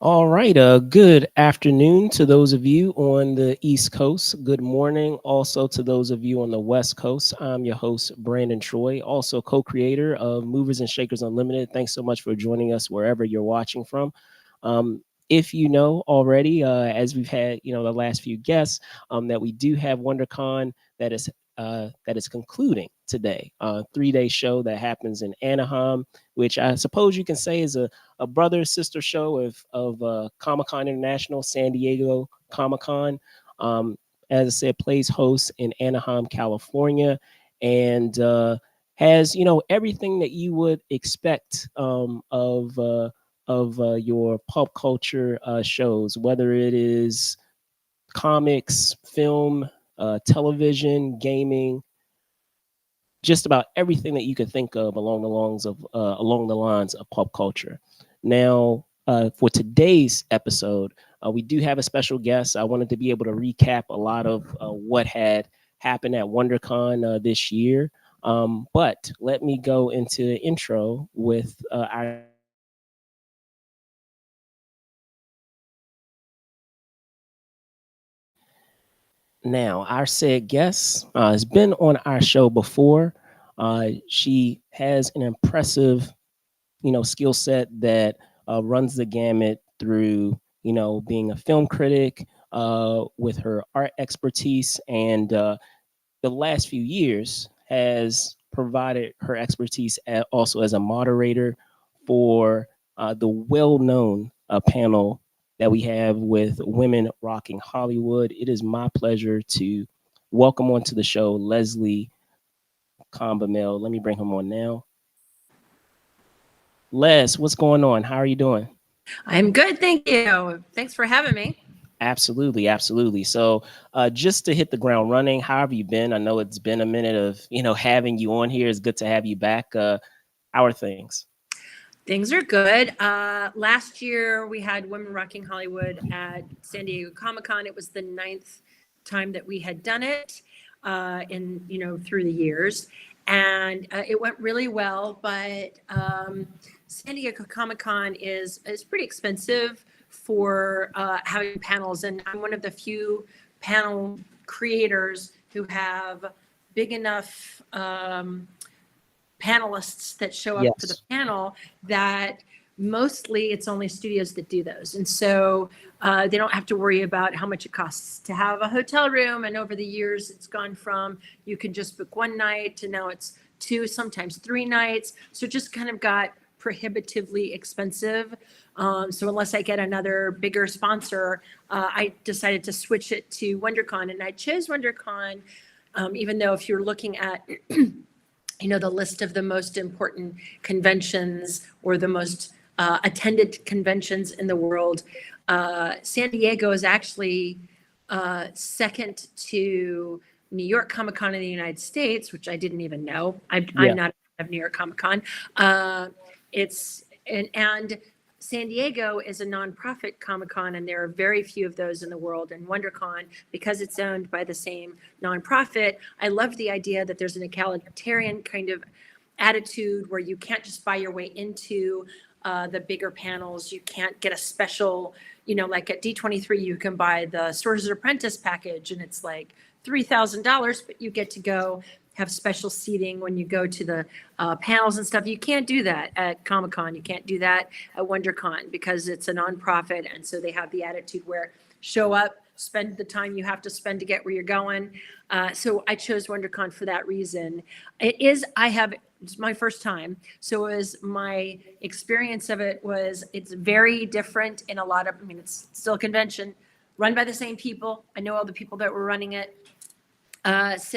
All right. Good afternoon to those of you on the East Coast. Good morning also to those of you on the West Coast. I'm your host, Brandon Troy, also co creator of Movers and Shakers Unlimited. Thanks so much for joining us wherever you're watching from. Um, if you know already, as we've had, the last few guests, that we do have WonderCon that is concluding today. 3 day show that happens in Anaheim, which I suppose you can say is a brother sister show of Comic Con International, San Diego Comic Con. Um, as I said, plays host in Anaheim, California, and has everything that you would expect of your pop culture shows, whether it is comics, film, television, gaming, just about everything that you could think of along the lines of pop culture. Now, for today's episode, we do have a special guest. I wanted to be able to recap a lot of what had happened at WonderCon this year. But let me go into the intro with our Now, our said guest has been on our show before. She has an impressive, skill set that runs the gamut through, being a film critic with her art expertise, and the last few years has provided her expertise also as a moderator for the well-known panel that we have with Women Rocking Hollywood. It is my pleasure to welcome onto the show Leslie Combemale. Let me bring him on now. Les, what's going on? How are you doing? I'm good, thank you. Thanks for having me. Absolutely, absolutely. So, just to hit the ground running, how have you been? I know it's been a minute of having you on here. It's good to have you back. How are things? Things are good. Last year we had Women Rocking Hollywood at San Diego Comic Con. It was the ninth time that we had done it, in through the years, and it went really well. But San Diego Comic Con is pretty expensive for having panels, and I'm one of the few panel creators who have big enough. Panelists that show up for the Yes. panel that mostly it's only studios that do those. And so they don't have to worry about how much it costs to have a hotel room. And over the years, it's gone from you can just book one night to now it's two, sometimes 3 nights. So it just kind of got prohibitively expensive. So unless I get another bigger sponsor, I decided to switch it to WonderCon. And I chose WonderCon, even though if you're looking at the list of the most important conventions or the most attended conventions in the world. San Diego is actually second to New York Comic Con in the United States, which I didn't even know. I'm Yeah. not of New York Comic Con. And San Diego is a nonprofit Comic Con, and there are very few of those in the world. And WonderCon, because it's owned by the same nonprofit, I love the idea that there's an egalitarian kind of attitude where you can't just buy your way into the bigger panels. You can't get a special, like at D23, you can buy the Sorcerer's Apprentice package, and it's like $3,000, but you get to go have special seating when you go to the panels and stuff. You can't do that at Comic-Con. You can't do that at WonderCon because it's a nonprofit. And so they have the attitude where show up, spend the time you have to spend to get where you're going. So I chose WonderCon for that reason. It's my first time. So my experience of it's very different in a lot of, it's still a convention run by the same people. I know all the people that were running it. It's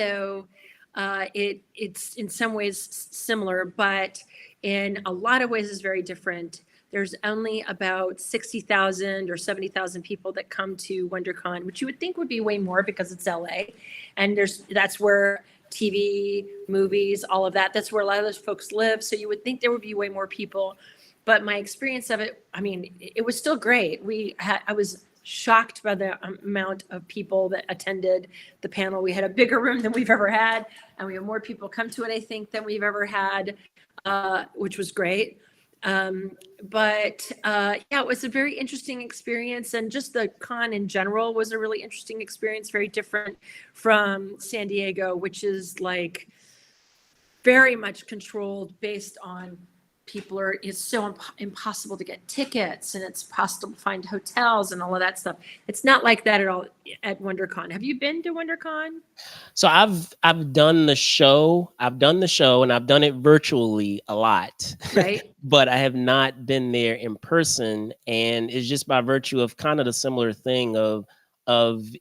in some ways similar, but in a lot of ways is very different. There's only about 60,000 or 70,000 people that come to WonderCon, which you would think would be way more because it's LA. And that's where TV, movies, all of that, that's where a lot of those folks live. So you would think there would be way more people. But my experience of it, it was still great. I was shocked by the amount of people that attended the panel. We had a bigger room than we've ever had, and we have more people come to it, I think, than we've ever had, which was great. Yeah, it was a very interesting experience, and just the con in general was a really interesting experience, very different from San Diego, which is like very much controlled based on people are, it's so impossible to get tickets and it's possible to find hotels and all of that stuff. It's not like that at all at WonderCon. Have you been to WonderCon? So I've done the show. I've done the show and I've done it virtually a lot. Right? But I have not been there in person, and it's just by virtue of kind of the similar thing of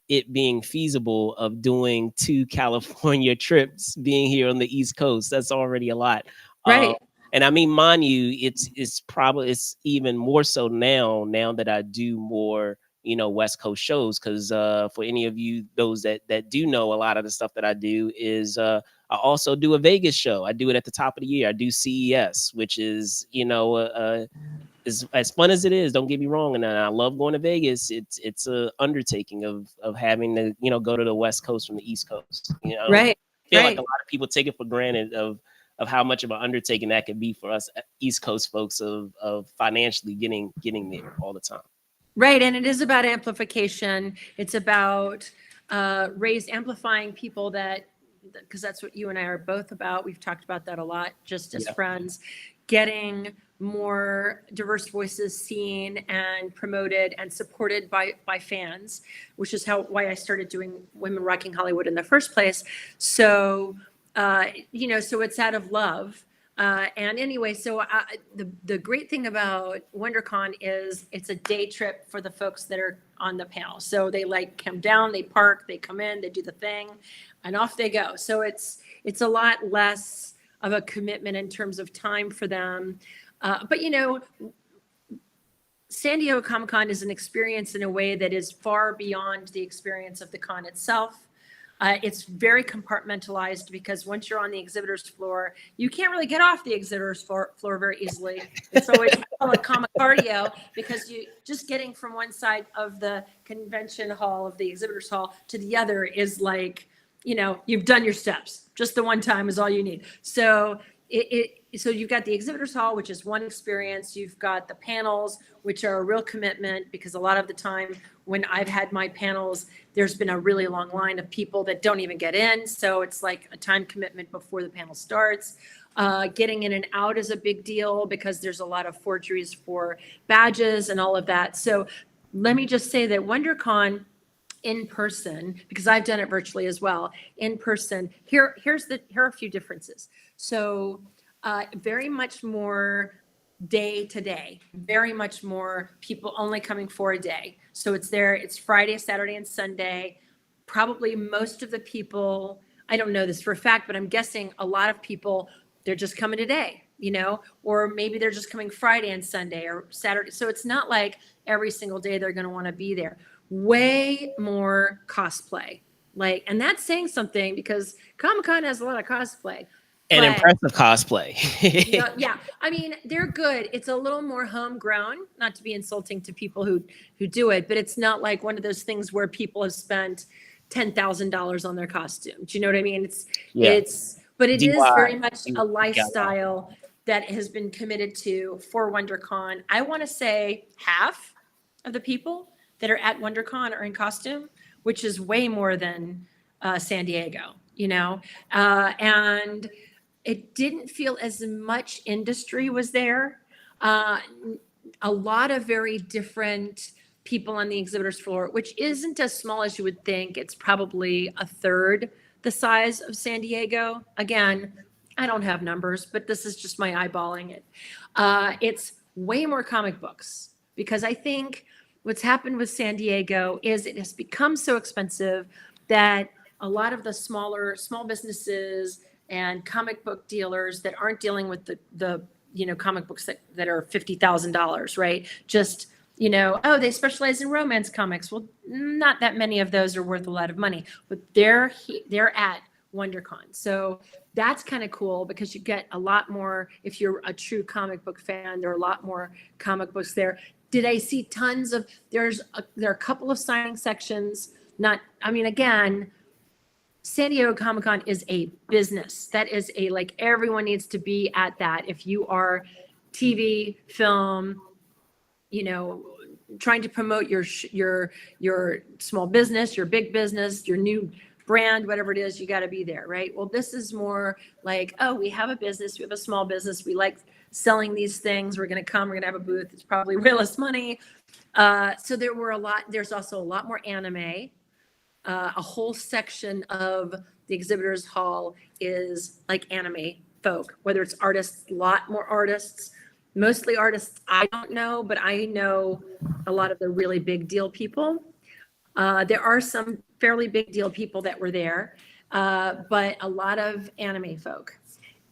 it being feasible of doing 2 California trips, being here on the East Coast. That's already a lot. Um, Right. and I mean, mind you, it's even more so now that I do more, West Coast shows. Because for any of you, those that do know, a lot of the stuff that I do is I also do a Vegas show. I do it at the top of the year. I do CES, which is, as fun as it is. Don't get me wrong, and I love going to Vegas. It's a undertaking of having to, go to the West Coast from the East Coast. I don't Right. feel like a Right. lot of people take it for granted of how much of an undertaking that could be for us East Coast folks of financially getting there all the time. Right. And it is about amplification. It's about amplifying people that, because that's what you and I are both about. We've talked about that a lot just as Yeah. friends, getting more diverse voices seen and promoted and supported by fans, which is why I started doing Women Rocking Hollywood in the first place. So, so it's out of love. And anyway, the great thing about WonderCon is it's a day trip for the folks that are on the panel. So they like come down, they park, they come in, they do the thing, and off they go. So it's a lot less of a commitment in terms of time for them. But San Diego Comic Con is an experience in a way that is far beyond the experience of the con itself. It's very compartmentalized because once you're on the exhibitors floor, you can't really get off the exhibitors floor very easily. It's always called a comic cardio because you just getting from one side of the convention hall of the exhibitors hall to the other is like, you've done your steps. Just the one time is all you need. So so you've got the exhibitors hall, which is one experience. You've got the panels, which are a real commitment because a lot of the time when I've had my panels, there's been a really long line of people that don't even get in. So it's like a time commitment before the panel starts. Getting in and out is a big deal because there's a lot of forgeries for badges and all of that. So let me just say that WonderCon in person, because I've done it virtually as well, in person, here are a few differences. So very much more day to day, very much more people only coming for a day. So it's Friday, Saturday, and Sunday. Probably most of the people, I don't know this for a fact, but I'm guessing a lot of people, they're just coming today, or maybe they're just coming Friday and Sunday or Saturday. So it's not like every single day they're going to want to be there. Way more cosplay. And that's saying something because Comic-Con has a lot of cosplay. And But impressive cosplay. yeah, I mean, they're good. It's a little more homegrown, not to be insulting to people who do it, but it's not like one of those things where people have spent $10,000 on their costume. Do you know what I mean? Yeah. But it is DIY. very much a lifestyle that has been committed to for WonderCon. I want to say half of the people that are at WonderCon are in costume, which is way more than San Diego, and it didn't feel as much industry was there. Uh, a lot of very different people on the exhibitors floor, which isn't as small as you would think. It's probably a third the size of San Diego. Again, I don't have numbers, but this is just my eyeballing it. It's way more comic books because I think what's happened with San Diego is it has become so expensive that a lot of the small businesses and comic book dealers that aren't dealing with the comic books that are $50,000, right? Just, oh, they specialize in romance comics. Well, not that many of those are worth a lot of money, but they're at WonderCon. So that's kind of cool because you get a lot more, if you're a true comic book fan, there are a lot more comic books there. Did I see tons of, there are a couple of signing sections, again, San Diego Comic-Con is a business. That is everyone needs to be at that. If you are TV, film, you know, trying to promote your small business, your big business, your new brand, whatever it is, you got to be there, right? Well, this is more like, oh, we have a business, we have a small business, we like selling these things. We're going to come, we're going to have a booth. It's probably way less money. So there were a lot. There's also a lot more anime. A whole section of the exhibitors hall is like anime folk, whether it's artists, a lot more artists, mostly artists I don't know, but I know a lot of the really big deal people. There are some fairly big deal people that were there, but a lot of anime folk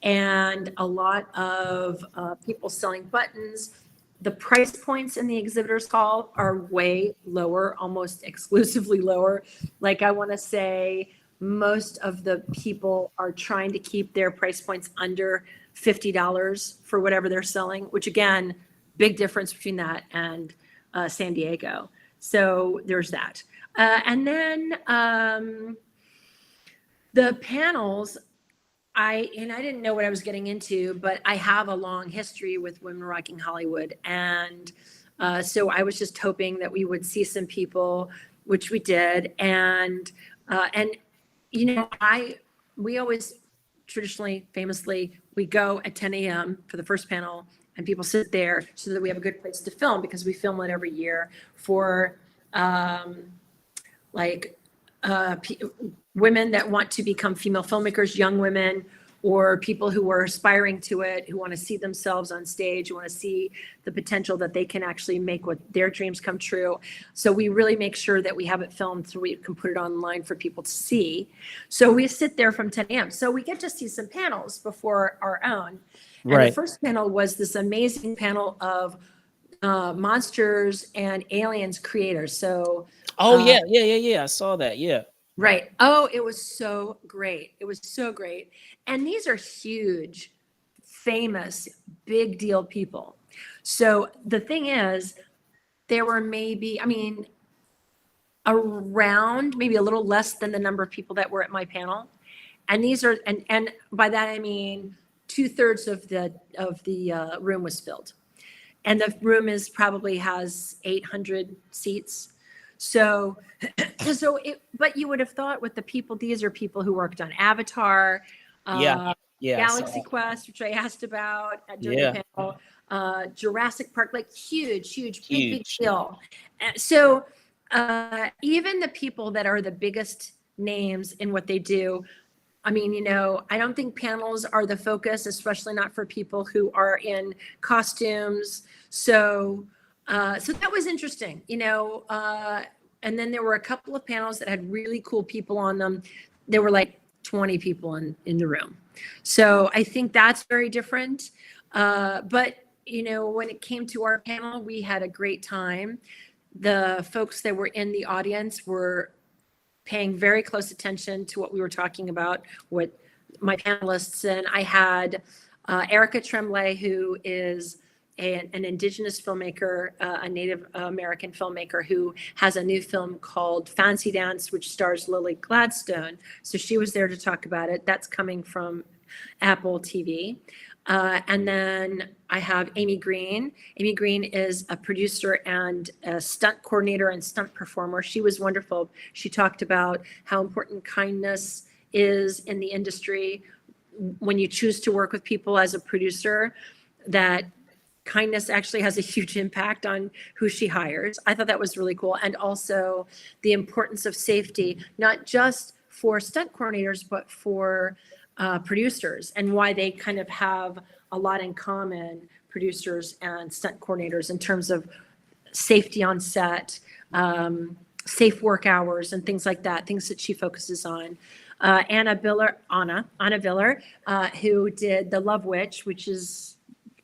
and a lot of people selling buttons. The price points in the exhibitors hall are way lower, almost exclusively lower. Like I want to say most of the people are trying to keep their price points under $50 for whatever they're selling, which again, big difference between that and San Diego. So there's that. And then the panels, I didn't know what I was getting into, but I have a long history with Women Rocking Hollywood. And so I was just hoping that we would see some people, which we did. And you know, we always traditionally, famously, we go at 10 a.m. for the first panel and people sit there so that we have a good place to film because we film it every year for like women that want to become female filmmakers, young women, or people who are aspiring to it, who want to see themselves on stage, who want to see the potential that they can actually make what their dreams come true. So we really make sure that we have it filmed so we can put it online for people to see. So we sit there from 10 a.m. So we get to see some panels before our own. And the first panel was this amazing panel of monsters and aliens creators. So yeah. I saw that. Yeah. right. Oh, it was so great. It was so great. And these are huge, famous, big deal people. So the thing is, there were maybe, I mean, around maybe a little less than the number of people that were at my panel. And these are, and by that I mean 2/3 of the room was filled. And the room is probably has 800 seats. So, but you would have thought with the people, these are people who worked on Avatar, Yeah. Galaxy Quest, which I asked about during the panel, Jurassic Park, like huge, big deal. So even the people that are the biggest names in what they do, I mean, you know, I don't think panels are the focus, especially not for people who are in costumes. So that was interesting, you know, and then there were a couple of panels that had really cool people on them. There were like 20 people in the room. So I think that's very different. But, you know, when it came to our panel, we had a great time. The folks that were in the audience were paying very close attention to what we were talking about with my panelists. And I had Erica Tremblay, who is an Indigenous filmmaker, a Native American filmmaker who has a new film called Fancy Dance, which stars Lily Gladstone. So she was there to talk about it. That's coming from Apple TV. And then I have Amy Green. Amy Green is a producer and a stunt coordinator and stunt performer. She was wonderful. She talked about how important kindness is in the industry when you choose to work with people as a producer, that kindness actually has a huge impact on who she hires. I thought that was really cool. And also the importance of safety, not just for stunt coordinators, but for producers, and why they kind of have a lot in common, producers and stunt coordinators, in terms of safety on set, safe work hours and things like that, things that she focuses on. Anna Viller, who did The Love Witch, which is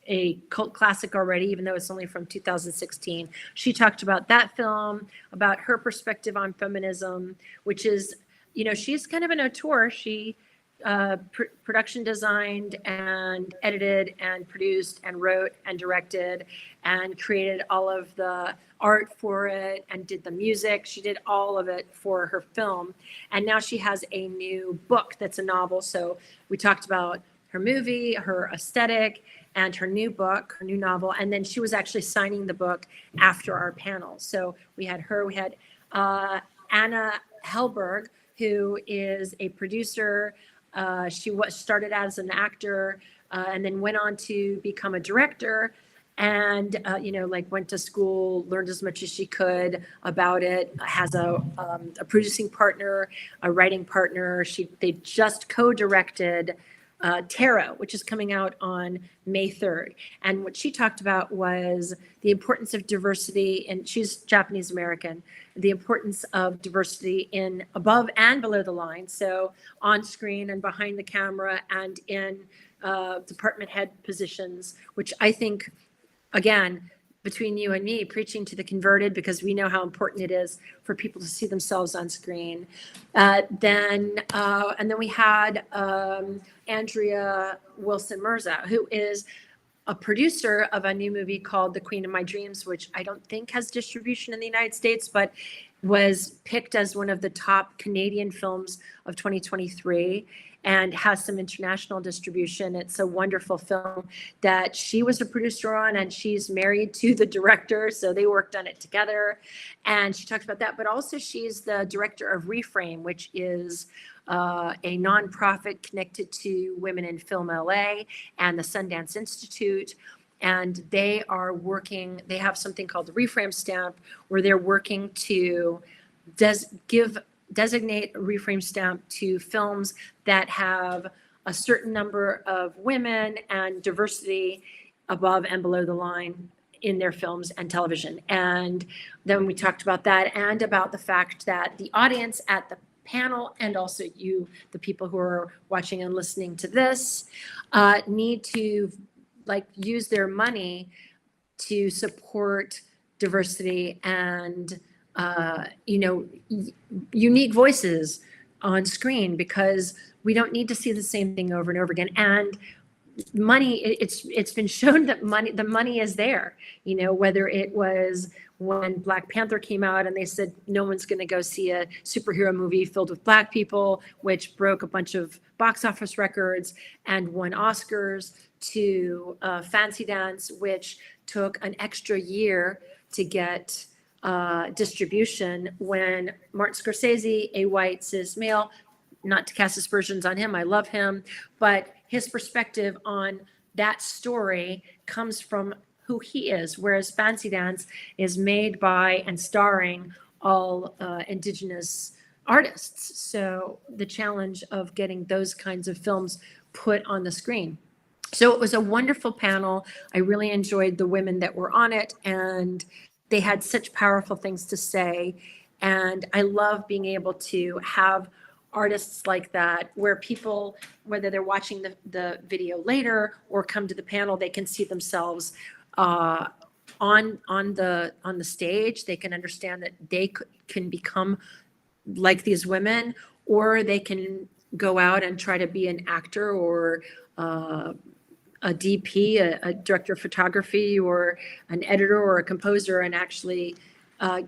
a cult classic already, even though it's only from 2016. She talked about that film, about her perspective on feminism, which is, you know, she's kind of an auteur. She production designed and edited and produced and wrote and directed and created all of the art for it and did the music. She did all of it for her film. And now she has a new book that's a novel. So we talked about her movie, her aesthetic, and her new book, her new novel. And then she was actually signing the book after our panel. So we had her, we had Anna Hellberg, who is a producer. She was started as an actor and then went on to become a director, and like went to school, learned as much as she could about it, has a producing partner, a writing partner. They just co-directed Tarot, which is coming out on May 3rd. And what she talked about was the importance of diversity, and she's Japanese American, the importance of diversity in above and below the line. So on screen and behind the camera and in department head positions, which I think, again, between you and me, preaching to the converted, because we know how important it is for people to see themselves on screen. And then we had Andrea Wilson Mirza, who is a producer of a new movie called The Queen of My Dreams, which I don't think has distribution in the United States, but was picked as one of the top Canadian films of 2023 and has some international distribution. It's a wonderful film that she was a producer on, and she's married to the director, so they worked on it together. And she talks about that, but also she's the director of Reframe, which is a nonprofit connected to Women in Film LA and the Sundance Institute. And they are working, they have something called the Reframe Stamp, where they're working to designate a Reframe Stamp to films that have a certain number of women and diversity above and below the line in their films and television. And then we talked about that and about the fact that the audience at the panel, and also you, the people who are watching and listening to this, need to use their money to support diversity and unique voices on screen, because we don't need to see the same thing over and over again. And money, it's been shown that the money is there, whether it was when Black Panther came out and they said no one's going to go see a superhero movie filled with Black people, which broke a bunch of box office records and won Oscars, to Fancy Dance, which took an extra year to get distribution, when Martin Scorsese, a white cis male, not to cast aspersions on him, I love him, but his perspective on that story comes from who he is, whereas Fancy Dance is made by and starring all Indigenous artists. So the challenge of getting those kinds of films put on the screen. So it was a wonderful panel. I really enjoyed the women that were on it, and they had such powerful things to say. And I love being able to have artists like that, where people, whether they're watching the video later or come to the panel, they can see themselves on the stage. They can understand that they can become like these women, or they can go out and try to be an actor or a DP, a director of photography, or an editor or a composer, and actually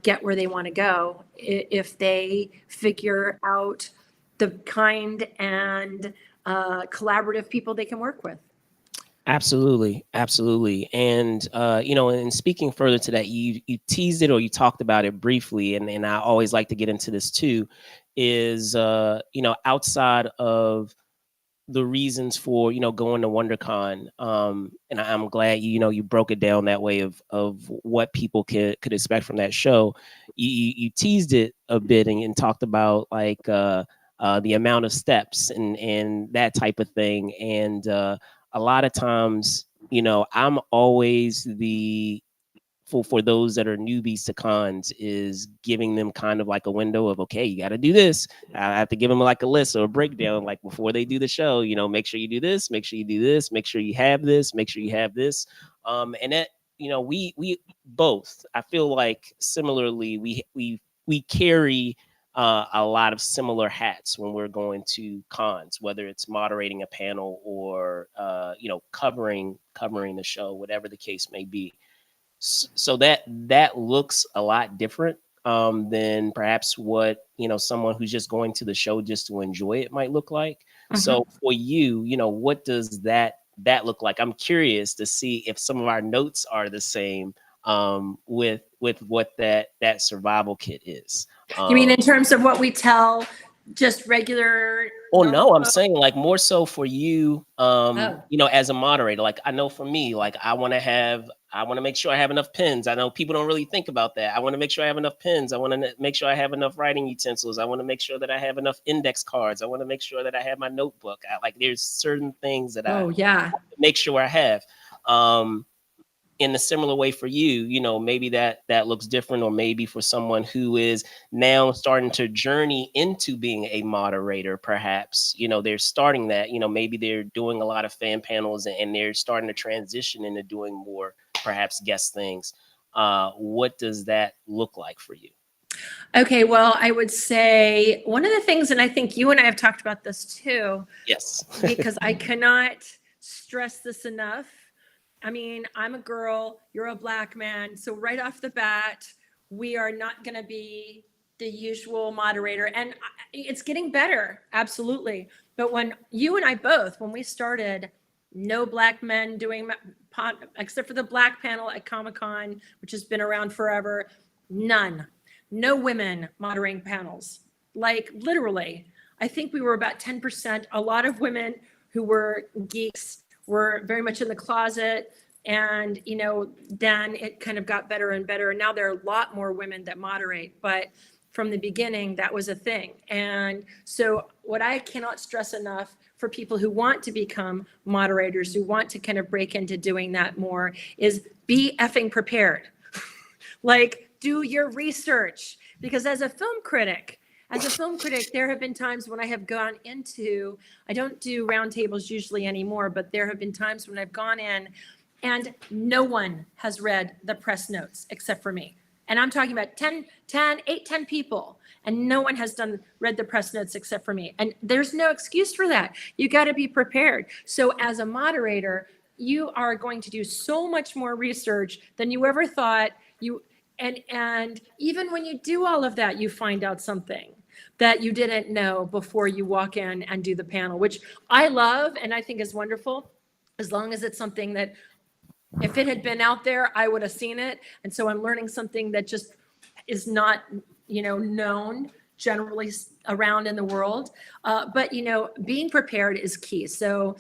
get where they want to go if they figure out the kind and collaborative people they can work with. Absolutely, absolutely. And and speaking further to that, you teased it or you talked about it briefly, and I always like to get into this too, is outside of the reasons for going to WonderCon, and I'm glad you broke it down that way of what people could expect from that show. You teased it a bit and talked about the amount of steps and that type of thing, and a lot of times I'm always for those that are newbies to cons, is giving them kind of like a window of, okay, you got to do this. I have to give them like a list or a breakdown, like before they do the show, make sure you do this, make sure you do this, make sure you have this, make sure you have this. And that, we both, I feel like similarly, we carry a lot of similar hats when we're going to cons, whether it's moderating a panel or, covering the show, whatever the case may be. So that looks a lot different than perhaps what someone who's just going to the show just to enjoy it might look like. Mm-hmm. So for you, what does that that look like? I'm curious to see if some of our notes are the same with what that survival kit is. You mean in Um, terms of what we tell just regular Oh normal no, I'm folks? saying like more so for you, Oh, as a moderator. Like I know for me, like I want to make sure I have enough pens. I know people don't really think about that. I want to make sure I have enough pens. I want to make sure I have enough writing utensils. I want to make sure that I have enough index cards. I want to make sure that I have my notebook. Like there's certain things that I oh yeah. make sure I have. Um, in a similar way for you, maybe that looks different, or maybe for someone who is now starting to journey into being a moderator, perhaps, they're starting that, maybe they're doing a lot of fan panels and they're starting to transition into doing more, perhaps guest things. What does that look like for you? Okay, well, I would say one of the things, and I think you and I have talked about this too, Yes. because I cannot stress this enough. I mean, I'm a girl, you're a black man. So, right off the bat, we are not going to be the usual moderator. And it's getting better, absolutely. But when you and I both, when we started, no black men doing, except for the black panel at Comic Con, which has been around forever, none. No women moderating panels. Like literally, I think we were about 10%. A lot of women who were geeks were very much in the closet. And, then it kind of got better and better. And now there are a lot more women that moderate. But from the beginning, that was a thing. And so, what I cannot stress enough for people who want to become moderators, who want to kind of break into doing that more, is be effing prepared. Like, do your research. Because as a film critic, there have been times when I have gone into, I don't do roundtables usually anymore, but there have been times when I've gone in and no one has read the press notes except for me. And I'm talking about 10 people. And no one has read the press notes except for me. And there's no excuse for that. You got to be prepared. So as a moderator, you are going to do so much more research than you ever thought you and even when you do all of that, you find out something that you didn't know before you walk in and do the panel, which I love and I think is wonderful, as long as it's something that if it had been out there, I would have seen it. And so I'm learning something that just is not, known generally around in the world. But being prepared is key. So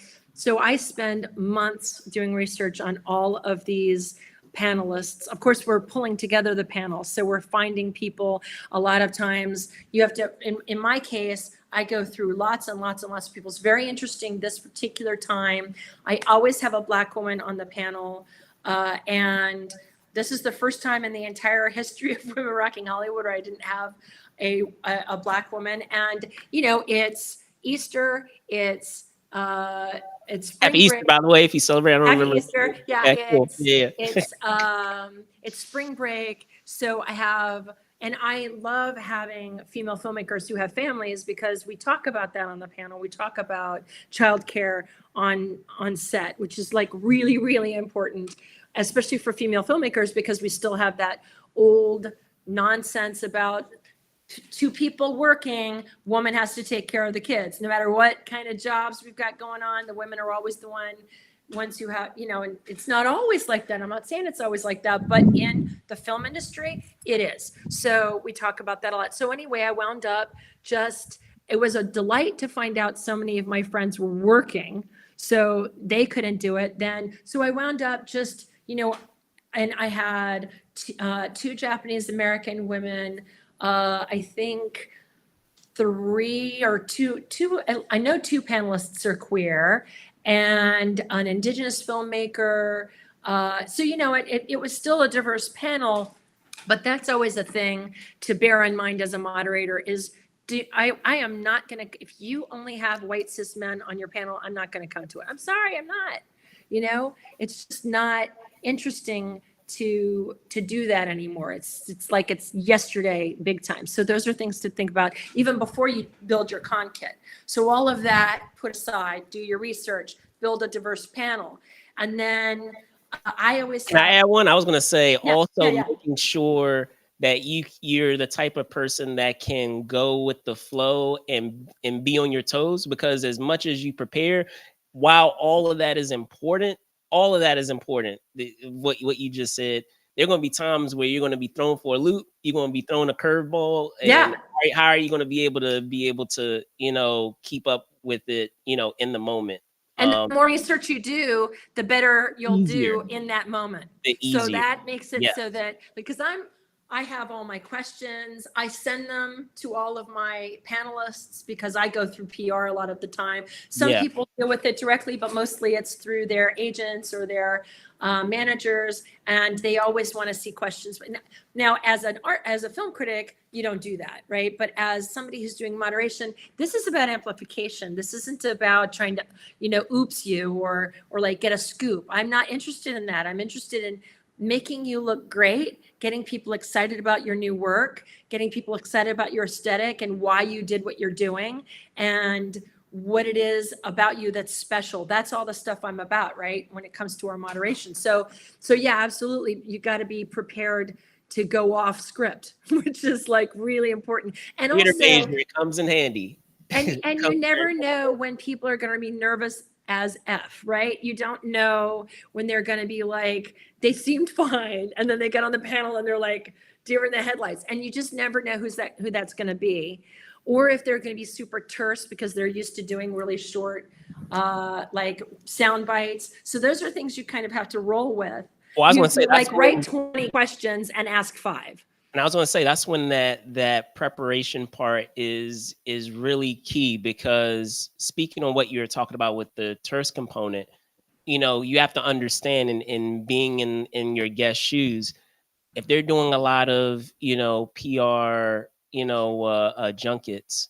I spend months doing research on all of these panelists. Of course, we're pulling together the panel. So we're finding people. A lot of times you have to, in my case, I go through lots and lots and lots of people. It's very interesting this particular time. I always have a Black woman on the panel. And this is the first time in the entire history of Women Rocking Hollywood where I didn't have a Black woman. And, it's Easter, it's Happy spring Easter, break. by the way, if you celebrate. I don't Happy remember. Easter. Yeah, Okay, cool. Yeah. it's spring break. So I have, and I love having female filmmakers who have families because we talk about that on the panel. We talk about childcare on set, which is like really, really important, especially for female filmmakers because we still have that old nonsense about two people working, woman has to take care of the kids. No matter what kind of jobs we've got going on, the women are always the ones who have, and it's not always like that. I'm not saying it's always like that, but in the film industry, it is. So we talk about that a lot. So anyway, I wound up it was a delight to find out so many of my friends were working, so they couldn't do it then. So I wound up and I had two Japanese American women, I think three or two, I know two panelists are queer and an Indigenous filmmaker. So, it was still a diverse panel, but that's always a thing to bear in mind as a moderator is I am not going to, if you only have white cis men on your panel, I'm not going to come to it. I'm sorry, I'm not, it's just not interesting to do that anymore. It's like it's yesterday big time. So those are things to think about even before you build your con kit. So all of that put aside, do your research, build a diverse panel. And then I always Can I say, add one? I was gonna say yeah, also yeah. making sure that you're the type of person that can go with the flow and be on your toes, because as much as you prepare, while all of that is important, all of that is important. What you just said, there are going to be times where you're going to be thrown for a loop, you're going to be thrown a curveball, and Yeah. how are you going to be able to keep up with it, in the moment? And the more research you do, the better you'll Easier, do in that moment. the So easier. that makes it Yeah, so that, because I have all my questions. I send them to all of my panelists because I go through PR a lot of the time. Some yeah. people deal with it directly, but mostly it's through their agents or their managers, and they always want to see questions. Now, as as a film critic, you don't do that, right? But as somebody who's doing moderation, this is about amplification. This isn't about trying to, oops you or like get a scoop. I'm not interested in that. I'm interested in making you look great, getting people excited about your new work, getting people excited about your aesthetic and why you did what you're doing, and what it is about you that's special. That's all the stuff I'm about, right? When it comes to our moderation. So yeah, absolutely. You got to be prepared to go off script, which is like really important. And Theater also, major, it comes in handy. and you never know when people are going to be nervous as F, right? You don't know when they're going to be like, they seemed fine, and then they get on the panel and they're like deer in the headlights, and you just never know who that's going to be, or if they're going to be super terse because they're used to doing really short, like sound bites. So those are things you kind of have to roll with. Well, I was You going to say that's like when, write 20 questions and ask 5. and I was going to say that's when that preparation part is really key, because speaking on what you're talking about with the terse component, you have to understand in being in your guest shoes, if they're doing a lot of PR, junkets,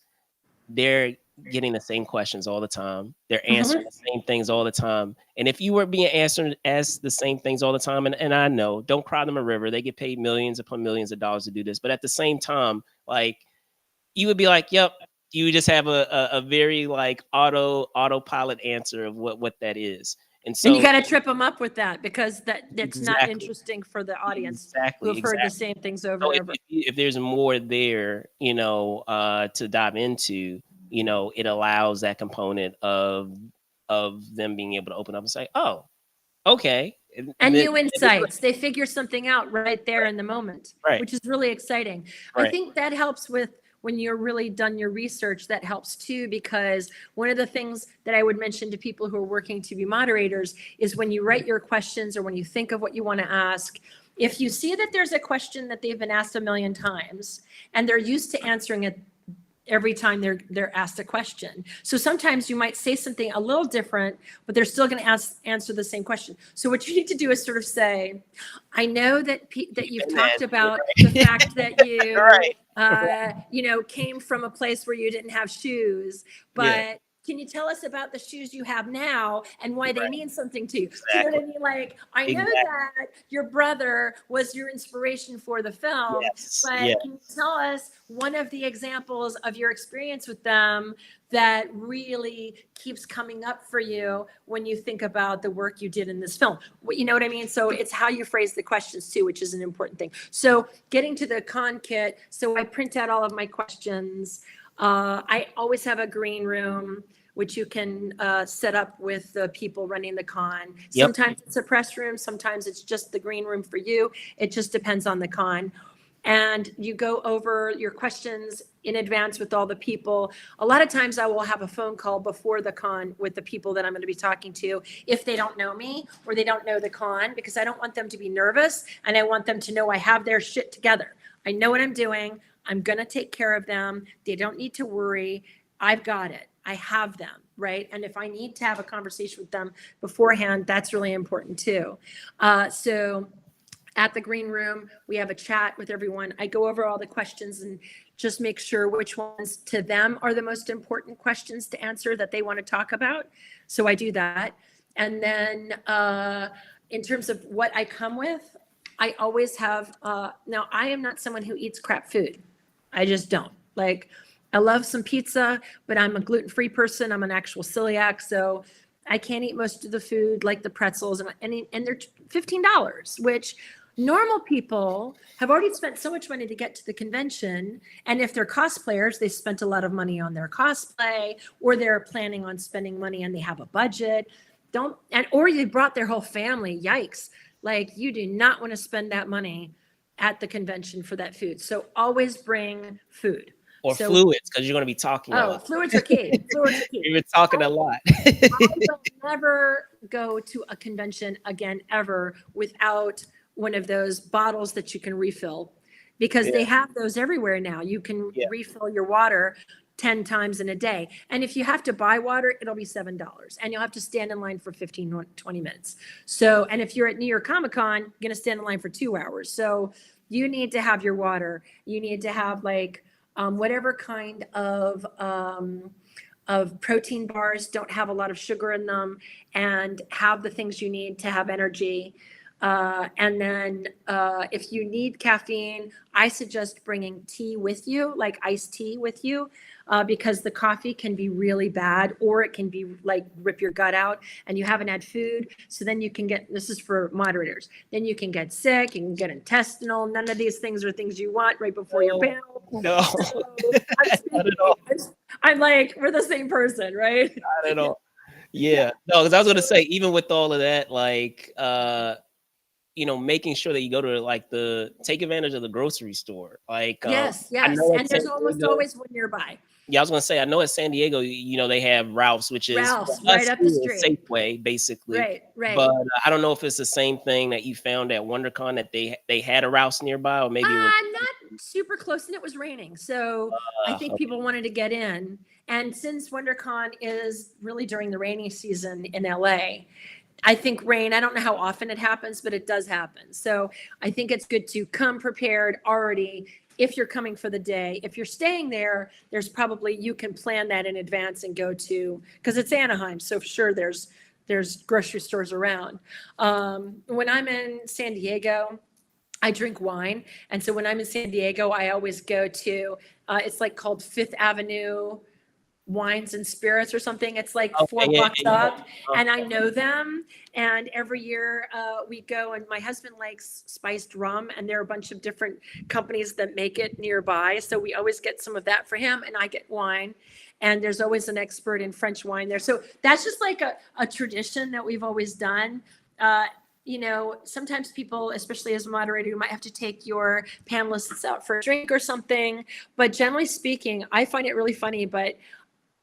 they're getting the same questions all the time. They're answering Mhm. the same things all the time. And if you were being answered as the same things all the time, and I know, don't cry them a river. They get paid millions upon millions of dollars to do this. But at the same time, like, you would be like, yep, you would just have a very like autopilot answer of what that is. And And you so got to trip them up with that, because that's not exactly, interesting for the audience who exactly, have heard the exactly. same things over So and if over. if there's more there, to dive into, it allows that component of them being able to open up and say, "Oh, okay," And then new insights. They figure something out right there in the moment, right, which is really exciting. I right, think that helps with when you're really done your research. That helps too, because one of the things that I would mention to people who are working to be moderators is when you write your questions or when you think of what you want to ask, if you see that there's a question that they've been asked a million times and they're used to answering it every time they're asked a question. So sometimes you might say something a little different, but they're still going to answer the same question. So what you need to do is sort of say, I know that that you've and talked then about the fact that you right, right, came from a place where you didn't have shoes, yeah, but can you tell us about the shoes you have now and why they right, mean something to you? Do you know exactly, what I mean? Like, I know exactly, that your brother was your inspiration for the film, yes, but can you yes, tell us one of the examples of your experience with them that really keeps coming up for you when you think about the work you did in this film? You know what I mean? So it's how you phrase the questions too, which is an important thing. So getting to the con kit, so I print out all of my questions. I always have a green room, which you can set up with the people running the con. yep, Sometimes it's a press room, sometimes it's just the green room for you. It just depends on the con. And you go over your questions in advance with all the people. A lot of times I will have a phone call before the con with the people that I'm going to be talking to if they don't know me or they don't know the con, because I don't want them to be nervous and I want them to know I have their shit together. I know what I'm doing. I'm going to take care of them. They don't need to worry. I've got it. I have them, right? And if I need to have a conversation with them beforehand, that's really important too. So at the green room, we have a chat with everyone. I go over all the questions and just make sure which ones to them are the most important questions to answer that they want to talk about. So I do that. And then in terms of what I come with, I always have, now I am not someone who eats crap food. I just don't. Like, I love some pizza, but I'm a gluten-free person. I'm an actual celiac, so I can't eat most of the food, like the pretzels, and they're $15, which Normal people have already spent so much money to get to the convention. And if they're cosplayers, they spent a lot of money on their cosplay, or they're planning on spending money and they have a budget. Or they brought their whole family. Yikes. Like, you do not want to spend that money at the convention for that food. So always bring food. Or So, fluids, because you're going to be talking a lot. fluids are key. Fluids are key. You've been talking a lot. I will never go to a convention again ever without one of those bottles that you can refill, because they have those everywhere now. You can refill your water 10 times in a day. And if you have to buy water, it'll be $7 and you'll have to stand in line for 15, 20 minutes. So, and if you're at New York Comic Con, you're going to stand in line for 2 hours. So you need to have your water. You need to have like whatever kind of protein bars, don't have a lot of sugar in them, and have the things you need to have energy. And then if you need caffeine, I suggest bringing tea with you, like iced tea with you, because the coffee can be really bad, or it can be like rip your gut out, and you haven't had food. So then you can get, this is for moderators, then you can get sick, you can get intestinal. None of these things are things you want right before your panel. No, So not at all. I'm like, we're the same person, right? Not at all. Yeah. No, because I was going to say, even with all of that, like, making sure that you go to like take advantage of the grocery store. Like, Yes. I know And there's almost always one nearby. Yeah, I was gonna say, I know at San Diego, they have Ralph's, which is Ralph's right up the street. Safeway, basically. Right. But I don't know if it's the same thing that you found at WonderCon, that they had a Ralph's nearby, or maybe it was not super close, and it was raining, so I think people wanted to get in. And since WonderCon is really during the rainy season in LA, I think rain, I don't know how often it happens, but it does happen. So I think it's good to come prepared already. If you're coming for the day, if you're staying there, there's probably, you can plan that in advance and go to, because it's Anaheim, so sure there's grocery stores around. When I'm in San Diego, I drink wine, and so when I'm in San Diego, I always go to it's like called Fifth Avenue Wines and Spirits or something. It's like 4 blocks up, and I know them. And every year we go, and my husband likes spiced rum, and there are a bunch of different companies that make it nearby. So we always get some of that for him, and I get wine. And there's always an expert in French wine there. So that's just like a tradition that we've always done. Sometimes people, especially as a moderator, you might have to take your panelists out for a drink or something. But generally speaking, I find it really funny,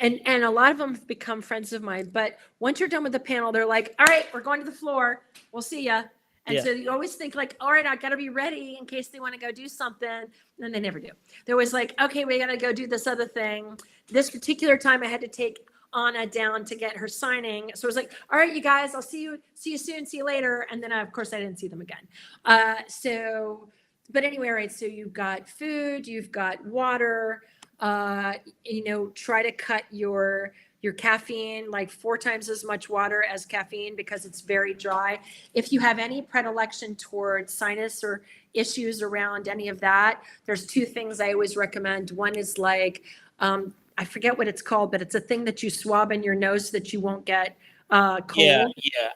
and a lot of them have become friends of mine. But once you're done with the panel, they're like, all right, we're going to the floor. We'll see ya. And so you always think like, all right, I got to be ready in case they want to go do something. And they never do. They're always like, okay, we got to go do this other thing. This particular time I had to take Anna down to get her signing. So I was like, all right, you guys, I'll see you soon. See you later. And then of course I didn't see them again. But anyway, right. So you've got food, you've got water, try to cut your caffeine, like 4 times as much water as caffeine, because it's very dry. If you have any predilection towards sinus or issues around any of that, there's 2 things I always recommend. One is like, I forget what it's called, but it's a thing that you swab in your nose so that you won't get cold. Yeah,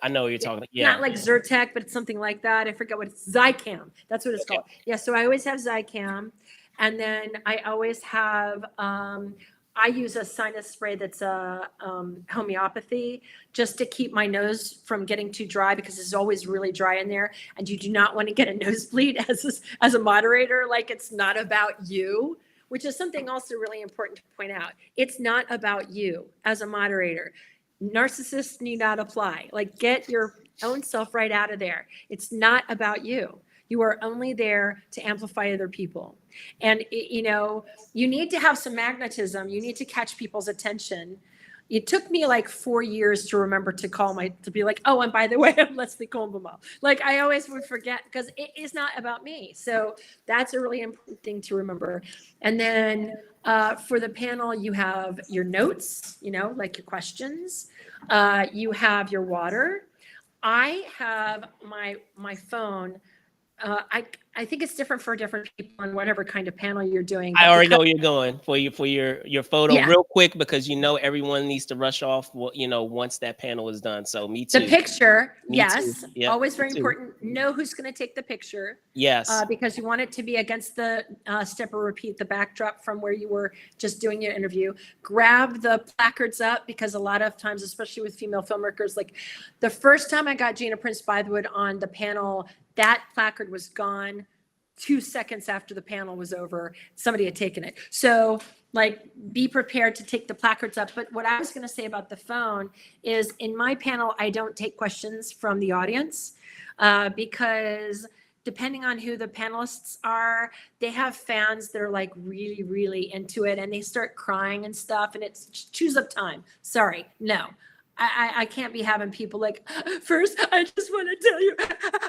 I know what you're talking about. Yeah. Not like Zyrtec, but it's something like that. I forget what it's, Zicam. That's what it's called. Yeah, so I always have Zicam. And then I always have, I use a sinus spray that's a homeopathy, just to keep my nose from getting too dry, because it's always really dry in there. And you do not want to get a nosebleed as a moderator. Like, it's not about you, which is something also really important to point out. It's not about you as a moderator. Narcissists need not apply. Like, get your own self right out of there. It's not about you. You are only there to amplify other people. And, you need to have some magnetism. You need to catch people's attention. It took me like 4 years to remember to be like, oh, and by the way, I'm Leslie Combemale. Like, I always would forget, because it is not about me. So that's a really important thing to remember. And then for the panel, you have your notes, like your questions. You have your water. I have my phone I think it's different for different people and whatever kind of panel you're doing. I But already because know where you're going for your photo yeah, real quick because everyone needs to rush off. Once that panel is done. So me the too. picture, Me too. yes, Yep. always Me very too. important. Know who's going to take the picture, Yes. because you want it to be against the step or repeat, the backdrop from where you were just doing your interview. Grab the placards up because a lot of times, especially with female filmmakers, like the first time I got Gina Prince Bythewood on the panel, that placard was gone 2 seconds after the panel was over. Somebody had taken it. So like be prepared to take the placards up. But what I was going to say about the phone is in my panel, I don't take questions from the audience because depending on who the panelists are, they have fans that are like really, really into it and they start crying and stuff. And it's choose up time. Sorry, no. I can't be having people like, first, I just want to tell you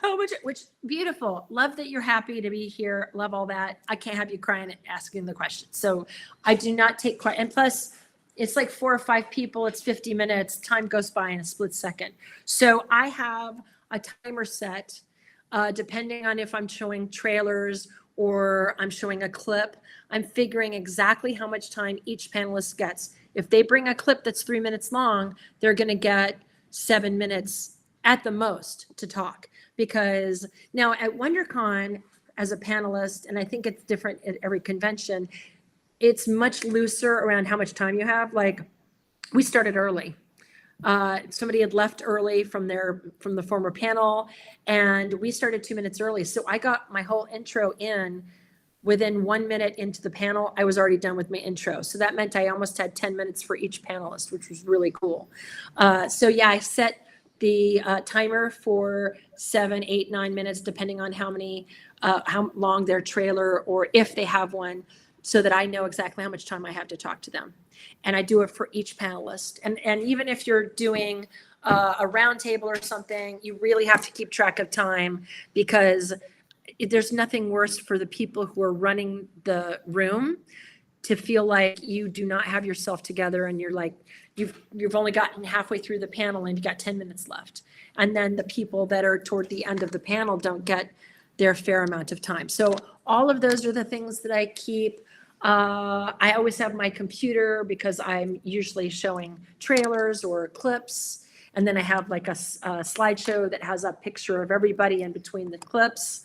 how much, which beautiful. Love that you're happy to be here. Love all that. I can't have you crying and asking the question. So I do not take questions. And plus, it's like 4 or 5 people. It's 50 minutes. Time goes by in a split second. So I have a timer set, depending on if I'm showing trailers or I'm showing a clip. I'm figuring exactly how much time each panelist gets. If they bring a clip that's 3 minutes long, they're going to get 7 minutes at the most to talk. Because now at WonderCon, as a panelist, and I think it's different at every convention, it's much looser around how much time you have. Like we started early. Somebody had left early from the former panel, and we started 2 minutes early. So I got my whole intro in within 1 minute into the panel. I was already done with my intro. So that meant I almost had 10 minutes for each panelist, which was really cool. So yeah, I set the timer for 7, 8, 9 minutes, depending on how long their trailer or if they have one, so that I know exactly how much time I have to talk to them. And I do it for each panelist. And even if you're doing a roundtable or something, you really have to keep track of time because there's nothing worse for the people who are running the room to feel like you do not have yourself together and you're like you've only gotten halfway through the panel and you've got 10 minutes left, and then the people that are toward the end of the panel don't get their fair amount of time. So all of those are the things that I keep. I always have my computer because I'm usually showing trailers or clips, and then I have like a slideshow that has a picture of everybody in between the clips.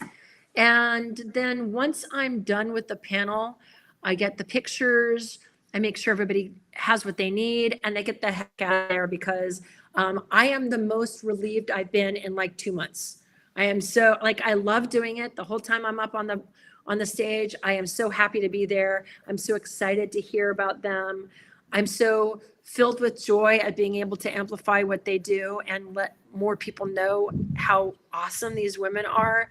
And then once I'm done with the panel, I get the pictures, I make sure everybody has what they need, and they get the heck out of there because I am the most relieved I've been in like 2 months. I am so like I love doing it the whole time I'm up on the stage. I am so happy to be there. I'm so excited to hear about them. I'm so filled with joy at being able to amplify what they do and let more people know how awesome these women are.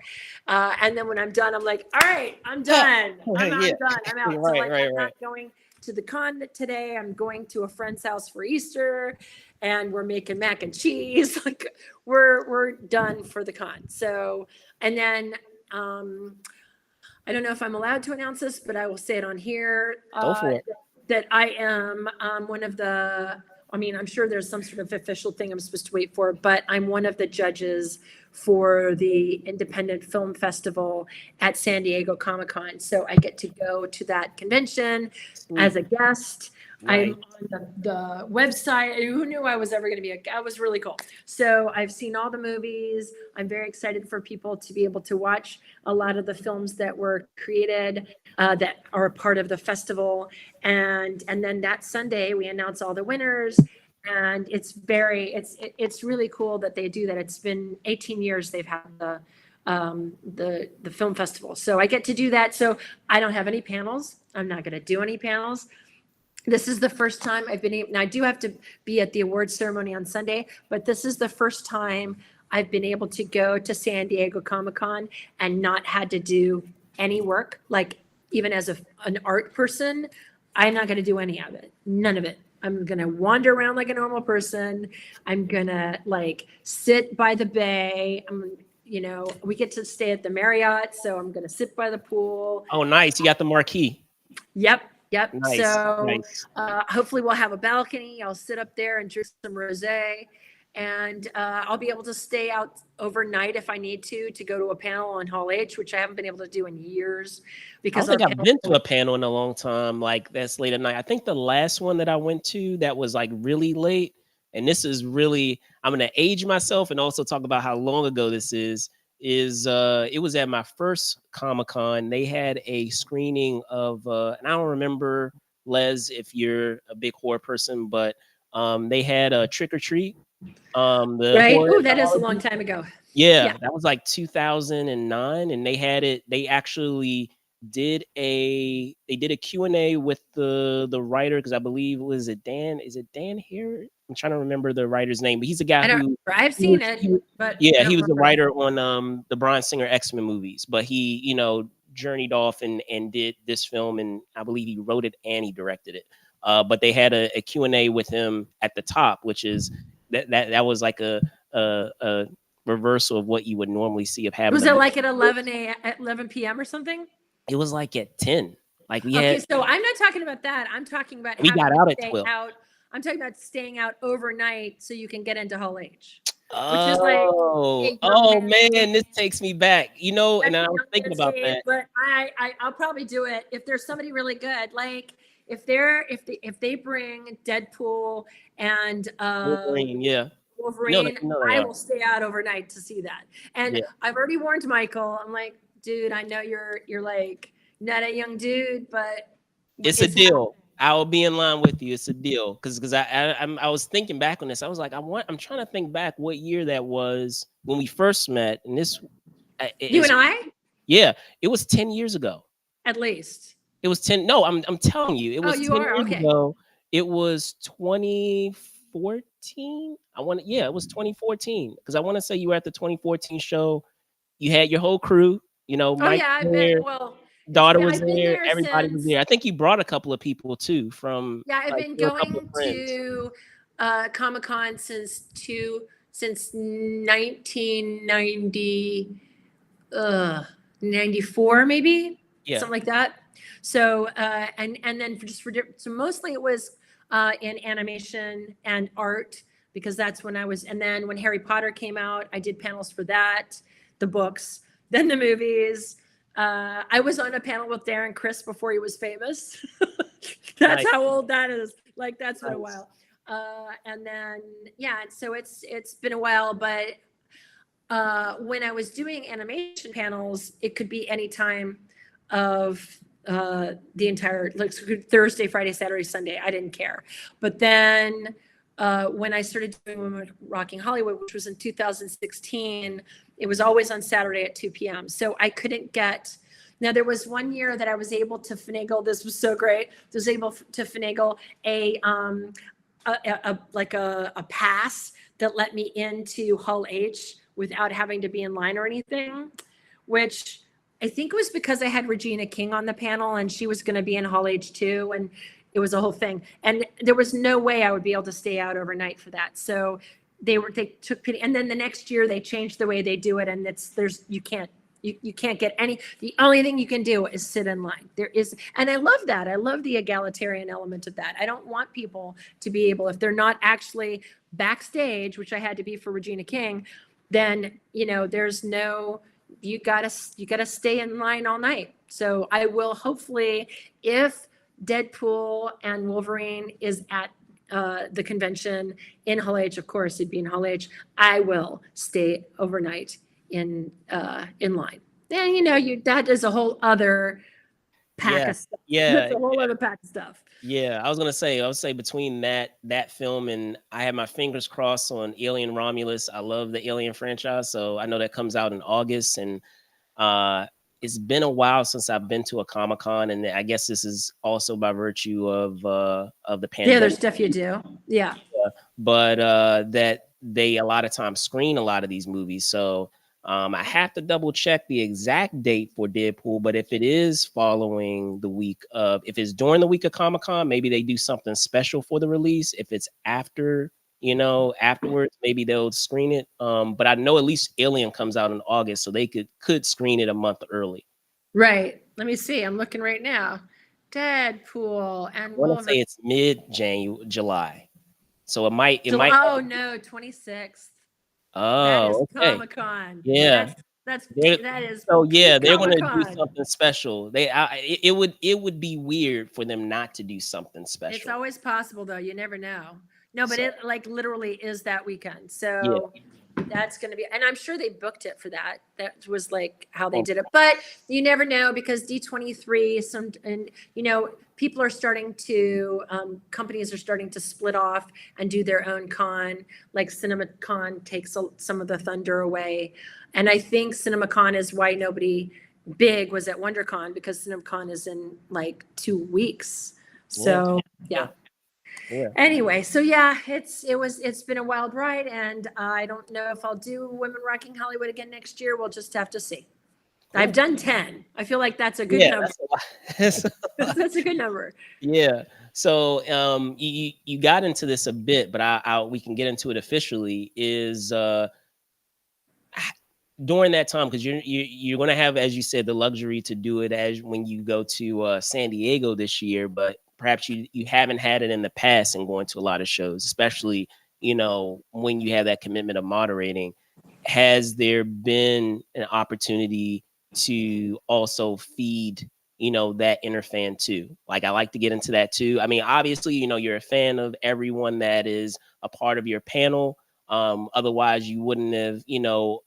And then when I'm done, I'm like, all right, I'm done. Yeah. I'm done. I'm out. So Right. like, Right. I'm not Right. going to the con today. I'm going to a friend's house for Easter, and we're making mac and cheese. Like we're done for the con. So, and then I don't know if I'm allowed to announce this, but I will say it on here. Go for it. That I am one of the, I mean, I'm sure there's some sort of official thing I'm supposed to wait for, but I'm one of the judges for the Independent Film Festival at San Diego Comic-Con. So I get to go to that convention as a guest. Nice. I'm on the website. Who knew I was ever going to be I was really cool. So I've seen all the movies. I'm very excited for people to be able to watch a lot of the films that were created that are a part of the festival. And then that Sunday we announce all the winners. And it's really cool that they do that. It's been 18 years they've had the film festival. So I get to do that. So I don't have any panels. I'm not going to do any panels. This is the first time I've been able, now I do have to be at the awards ceremony on Sunday, but this is the first time I've been able to go to San Diego Comic-Con and not had to do any work. Like even as an art person, I'm not going to do any of it. None of it. I'm going to wander around like a normal person. I'm going to like sit by the bay. We get to stay at the Marriott, so I'm going to sit by the pool. Oh, nice. You got the marquee. Yep. Nice. So Nice. hopefully we'll have a balcony. I'll sit up there and drink some rosé and I'll be able to stay out overnight if I need to go to a panel on Hall H, which I haven't been able to do in years I don't because our think I've panel. been to a panel in a long time, like that's late at night. I think the last one that I went to that was like really late, and this is really, I'm gonna age myself and also talk about how long ago this is it was at my first Comic-Con. They had a screening of and I don't remember, Les, if you're a big horror person, but they had a Trick or Treat, the Right? horror Oh, that is a long anthology. time ago. Yeah. Yeah, that was like 2009, and they had it. They actually did a Q&A with the writer, because I believe, was it Dan? Is it Dan here? I'm trying to remember the writer's name, but he's a guy I don't who remember. I've he seen was, it, he was but I yeah, don't he was the remember. writer on the Bryan Singer X-Men movies, but he, journeyed off and did this film, and I believe he wrote it and he directed it. But they had a Q&A with him at the top, which is that was like a reversal of what you would normally see of having Was a it movie. like at 11 at 11 p.m. or something? It was like at 10. Like Okay, so I'm not talking about that. I'm talking about we having got to out at stay 12. out. I'm talking about staying out overnight so you can get into Hall H, which is like Oh, a young oh man's man, this game. takes me back. And That's I a was young thinking man's about game, that. but I'll probably do it if there's somebody really good. Like if they bring Deadpool and Wolverine, yeah. Wolverine, You know they I are. will stay out overnight to see that. And Yeah. I've already warned Michael. I'm like, dude, I know you're like not a young dude, but It's a it's deal. happening. I will be in line with you. It's a deal. Cause I was thinking back on this. I was like, I'm trying to think back what year that was when we first met. And this You is, and I, yeah, it was 10 years ago. at least. It was 10. No, I'm telling you, it Oh, was you 10 are years okay. ago. It was 2014. Yeah, it was 2014. Because I want to say you were at the 2014 show. You had your whole crew, Oh Mike yeah, was I've been. there, Well, it's daughter been. was I've been there, there everybody was since. there. I think you brought a couple of people too from, Yeah, I've like, been there were a couple of going friends. to Comic Con since 1990. 94 maybe, Yeah. something like that. So and then so mostly it was in animation and art, because that's when I was. And then when Harry Potter came out, I did panels for that, the books, then the movies. I was on a panel with Darren Criss before he was famous. That's Nice. how old that is. Like that's been a Nice. while. And then yeah, so it's been a while, but when I was doing animation panels, it could be any time of the entire, like Thursday, Friday, Saturday, Sunday. I didn't care. But then when I started doing Women Rocking Hollywood, which was in 2016, it was always on Saturday at 2 p.m. So I couldn't get. Now there was one year that I was able to finagle. This was so great. I was able to finagle a pass that let me into Hull H without having to be in line or anything, which I think was because I had Regina King on the panel and she was going to be in Hall H too. And it was a whole thing. And there was no way I would be able to stay out overnight for that. So they took pity. And then the next year they changed the way they do it. And you can't get any. The only thing you can do is sit in line. There is, and I love that. I love the egalitarian element of that. I don't want people to be able, if they're not actually backstage, which I had to be for Regina King, then there's no, you gotta stay in line all night. So I will hopefully, if Deadpool and Wolverine is at the convention in Hall H, of course it'd be in Hall H, I will stay overnight in line. Then that is a whole other pack Yeah. of stuff. That's Yeah. a whole other pack of stuff. Yeah, I would say between that film, and I have my fingers crossed on Alien Romulus. I love the Alien franchise, so I know that comes out in August, and uh, it's been a while since I've been to a Comic-Con, and I guess this is also by virtue of the The other pandemic. stuff you do, yeah. But that they a lot of times screen a lot of these movies. So I have to double check the exact date for Deadpool. But if it is following the week of, if it's during the week of Comic-Con, maybe they do something special for the release. If it's after, afterwards, maybe they'll screen it. But I know at least Alien comes out in August, so they could screen it a month early. Right. Let me see. I'm looking right now. Deadpool I and want to say Wolverine. it's mid January, July. So it July, might. oh no, 26th. That is Oh, okay. Comic-Con. Yeah. They're, That is so yeah, peak they're gonna do Comic-Con. something special. It would be weird for them not to do something It's special. always possible though. You never know. No, but So it like literally is that weekend. yeah. So that's going to be, and I'm sure they booked it for that. That was like how they Oh, did it. But you never know because D23, and people are starting to, companies are starting to split off and do their own con. Like CinemaCon takes some of the thunder away. And I think CinemaCon is why nobody big was at WonderCon because CinemaCon is in like 2 weeks. yeah. So Yeah. yeah. Yeah. Anyway, so yeah, it's been a wild ride, and I don't know if I'll do Women Rocking Hollywood again next year. We'll just have to see. I've Cool. done 10. I feel like that's a good Yeah, number. that's a lot. That's a lot. That's a good number. Yeah. So you got into this a bit, but we can get into it officially. Is during that time, because you're going to have, as you said, the luxury to do it as when you go to San Diego this year, but perhaps you haven't had it in the past and going to a lot of shows, especially when you have that commitment of moderating. Has there been an opportunity to also feed that inner fan too? Like, I like to get into that too. I mean, obviously, you're a fan of everyone that is a part of your panel. Otherwise you wouldn't have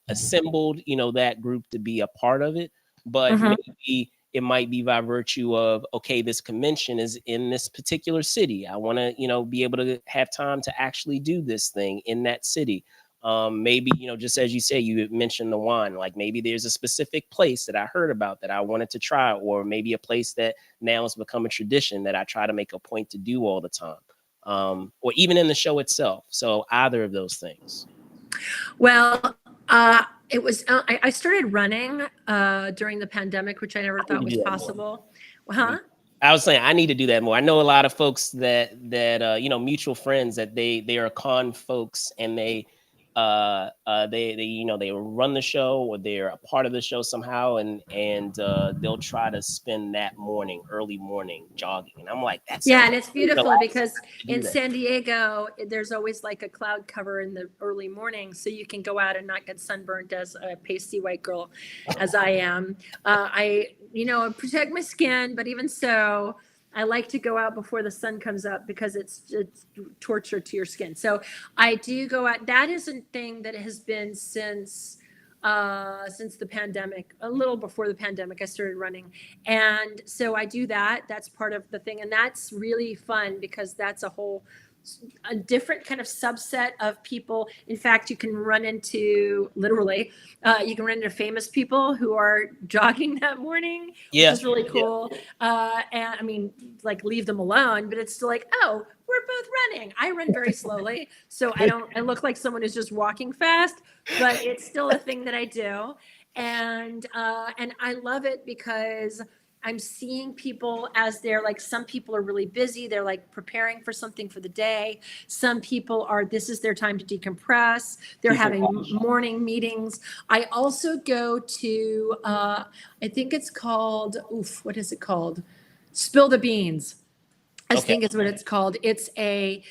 assembled that group to be a part of it. But Mhm. maybe it might be by virtue of, okay, this convention is in this particular city, I want to be able to have time to actually do this thing in that city. Maybe just as you say, you mentioned the wine, like maybe there's a specific place that I heard about that I wanted to try, or maybe a place that now has become a tradition that I try to make a point to do all the time, or even in the show itself. So either of those things. Well, it was. I started running during the pandemic, which I never I need thought to was do that more. possible. I Huh? need- I was saying I need to do that more. I know a lot of folks that mutual friends that they are con folks, and they they run the show, or they're a part of the show somehow, and they'll try to spend that morning, early morning, jogging, and I'm like, that Yeah, sounds and it's really beautiful relaxing. because To do in that. San Diego, there's always like a cloud cover in the early morning, so you can go out and not get sunburned as a pasty white girl, as I am. Protect my skin, but even so, I like to go out before the sun comes up because it's torture to your skin. So I do go out. That is a thing that has been since the pandemic, a little before the pandemic, I started running. And so I do that. That's part of the thing. And that's really fun because that's a different kind of subset of people. In fact, you can run into literally, you can run into famous people who are jogging that morning, which Yeah, is really yeah, cool. And I mean, like leave them alone, but it's still like, oh, we're both running. I run very slowly, so I look like someone who's just walking fast, but it's still a thing that I do. And I love it because I'm seeing people as they're like, some people are really busy. They're like preparing for something for the day. Some people are, this is their time to decompress. They're keep in having touch. morning meetings. I also go to, I think it's called, what is it called? Spill the Beans. I Okay. think is what it's called. It's a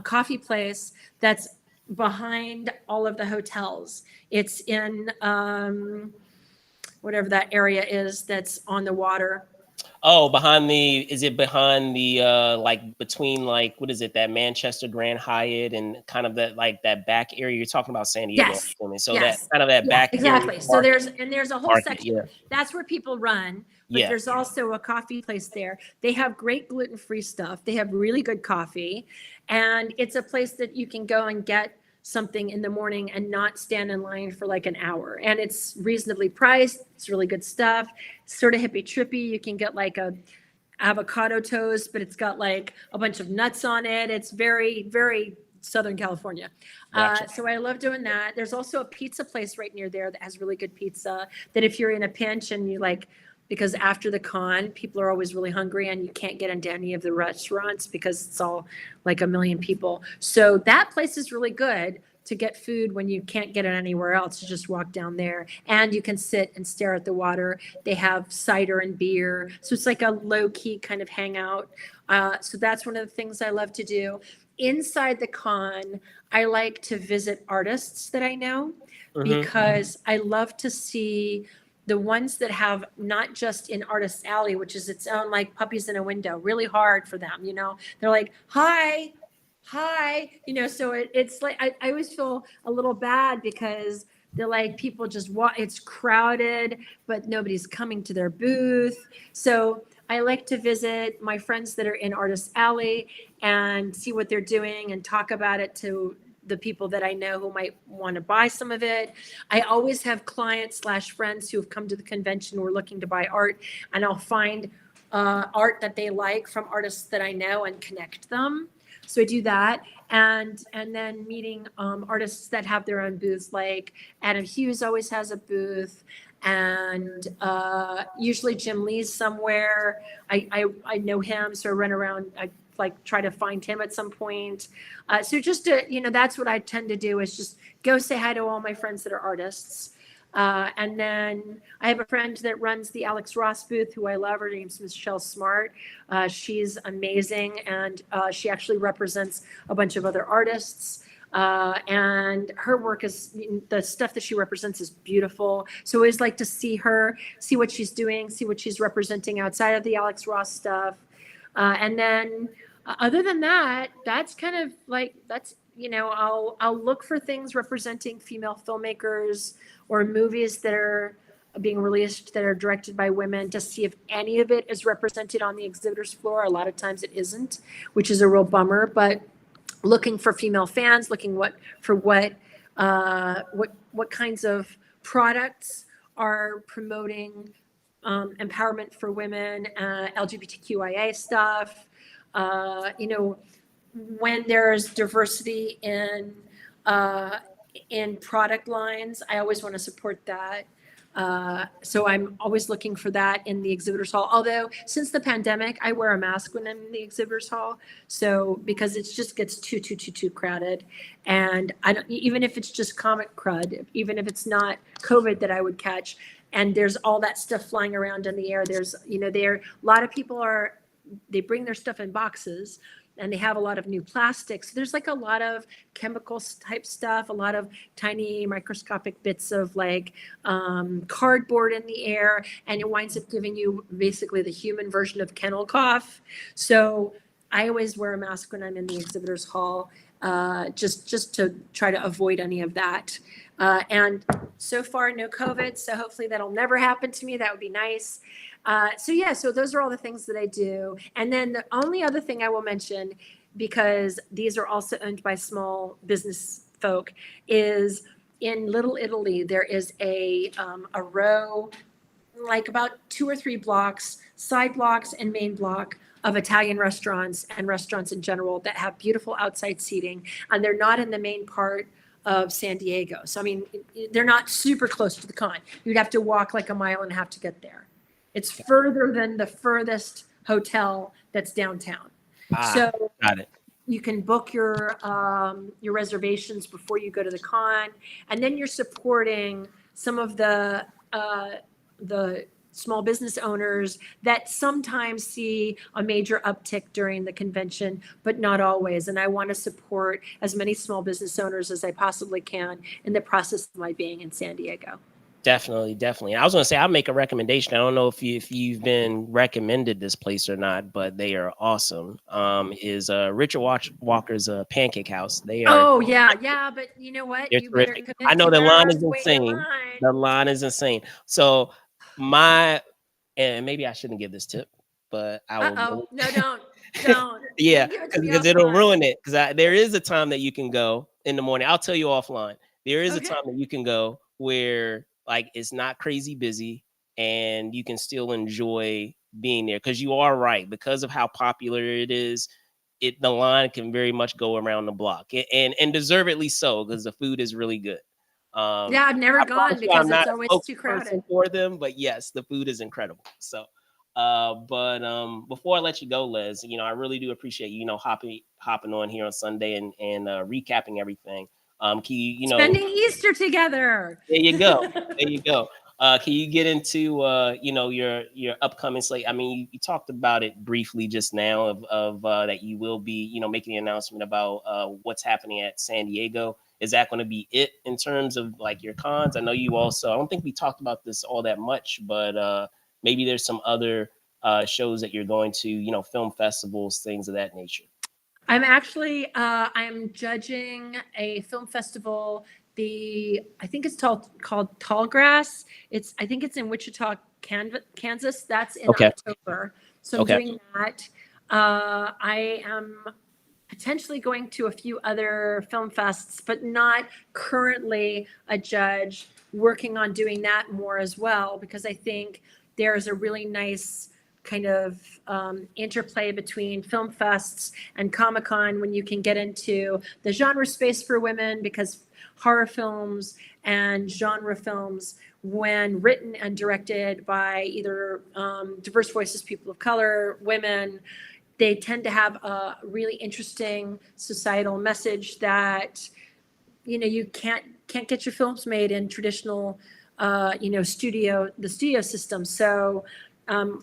coffee place that's behind all of the hotels. It's in whatever that area is that's on the water. Oh, is it behind the like between, like, what is it, that Manchester Grand Hyatt and kind of that, like, that back area? You're talking about San Diego, I'm Yes. assuming. So that Yes. kind of that Yeah, back area exactly. So market, there's a whole market. section. Yeah. That's where people run, but Yeah. there's also a coffee place there. They have great gluten-free stuff. They have really good coffee, and it's a place that you can go and get something in the morning and not stand in line for like an hour. And it's reasonably priced. It's really good stuff. It's sort of hippie trippy. You can get like a avocado toast, but it's got like a bunch of nuts on it. It's very, very Southern California. Gotcha. So I love doing that. There's also a pizza place right near there that has really good pizza that if you're in a pinch and you like, because after the con, people are always really hungry and you can't get into any of the restaurants because it's all like a million people. So that place is really good to get food when you can't get it anywhere else. You just walk down there and you can sit and stare at the water. They have cider and beer. So it's like a low key kind of hangout. So that's one of the things I love to do. inside the con, I like to visit artists that I know Mm-hmm. because I love to see the ones that have not just in Artist Alley, which is its own like puppies in a window, really hard for them, you know. They're like, hi, hi, you know, so it's like I always feel a little bad because they're like people just walk, it's crowded, but nobody's coming to their booth. So I like to visit my friends that are in Artist Alley and see what they're doing and talk about it to the people that I know who might want to buy some of it. I always have clients slash friends who have come to the convention who are looking to buy art, and I'll find art that they like from artists that I know and connect them. So I do that, and then meeting artists that have their own booths. Like Adam Hughes always has a booth, and usually Jim Lee's somewhere. I know him, so I run around. I like try to find him at some point. So just to, you know, that's what I tend to do is just go say hi to all my friends that are artists. And then I have a friend that runs the Alex Ross booth who I love. Her name's Michelle Smart. She's amazing, and she actually represents a bunch of other artists. And her work is, the stuff that she represents is beautiful. So I always like to see her, see what she's doing, see what she's representing outside of the Alex Ross stuff. And then other than that, that's kind of like, that's, you know, I'll look for things representing female filmmakers or movies that are being released that are directed by women to see if any of it is represented on the exhibitors floor. A lot of times it isn't, which is a real bummer, but looking for female fans, looking what kinds of products are promoting empowerment for women, LGBTQIA stuff. You know, when there's diversity in product lines, I always want to support that. So I'm always looking for that in the exhibitors hall. Although since the pandemic, I wear a mask when I'm in the exhibitors hall. So because it just gets too crowded, and I don't, even if it's just comic crud, even if it's not COVID that I would catch, and there's all that stuff flying around in the air. There's, you know, there a lot of people are, they bring their stuff in boxes and they have a lot of new plastics. There's like a lot of chemical type stuff, a lot of tiny microscopic bits of like cardboard in the air, and it winds up giving you basically the human version of kennel cough. So I always wear a mask when I'm in the exhibitors hall, just to try to avoid any of that. And so far, no COVID. So hopefully that'll never happen to me. That would be nice. So yeah, so those are all the things that I do. And then the only other thing I will mention, because these are also owned by small business folk, is in Little Italy, there is a row, like about 2 or 3 blocks, side blocks and main block of Italian restaurants and restaurants in general that have beautiful outside seating, and they're not in the main part of San Diego. So I mean, they're not super close to the con. You'd have to walk like a mile and a half to get there. It's further than the furthest hotel that's downtown. Ah, So got it. you can book your reservations before you go to the con, and then you're supporting some of the small business owners that sometimes see a major uptick during the convention, but not always. And I want to support as many small business owners as I possibly can in the process of my being in San Diego. Definitely, definitely. I was gonna say I'll make a recommendation. I don't know if you've been recommended this place or not, but they are awesome. Is Richard Walker's Pancake House. Oh yeah, but you know what? They're You better terrific. I convince know me the where I line have is to wait in insane. line. The line is insane. So my and maybe I shouldn't give this tip, but I Uh-oh. will. No, don't. You Yeah, can give it to me because it'll offline. ruin it. Because there is a time that you can go in the morning. I'll tell you offline. There is a Okay. time that you can go where like it's not crazy busy and you can still enjoy being there. Because you are right. Because of how popular it is, the line can very much go around the block, and deservedly so because the food is really good. Yeah, I've never I promise gone you, I'm because not it's a always too spokesperson crowded. for them, but yes, the food is incredible. So, but before I let you go, Liz, I really do appreciate hopping on here on Sunday and recapping everything. Can you, Spending Easter together. there you go, there you go. Can you get into your upcoming slate? I mean, you talked about it briefly just now of that you will be making an announcement about what's happening at San Diego. Is that going to be it in terms of like your cons? I know you also. I don't think we talked about this all that much, but maybe there's some other shows that you're going to, film festivals, things of that nature. I'm judging a film festival. I think it's called Tallgrass. I think it's in Wichita, Kansas. That's in Okay. October. So I'm Okay. doing that. I am potentially going to a few other film fests, but not currently a judge, working on doing that more as well, because I think there's a really nice kind of interplay between film fests and Comic-Con when you can get into the genre space for women, because horror films and genre films, when written and directed by either diverse voices, people of color, women, they tend to have a really interesting societal message that you can't get your films made in traditional studio system. So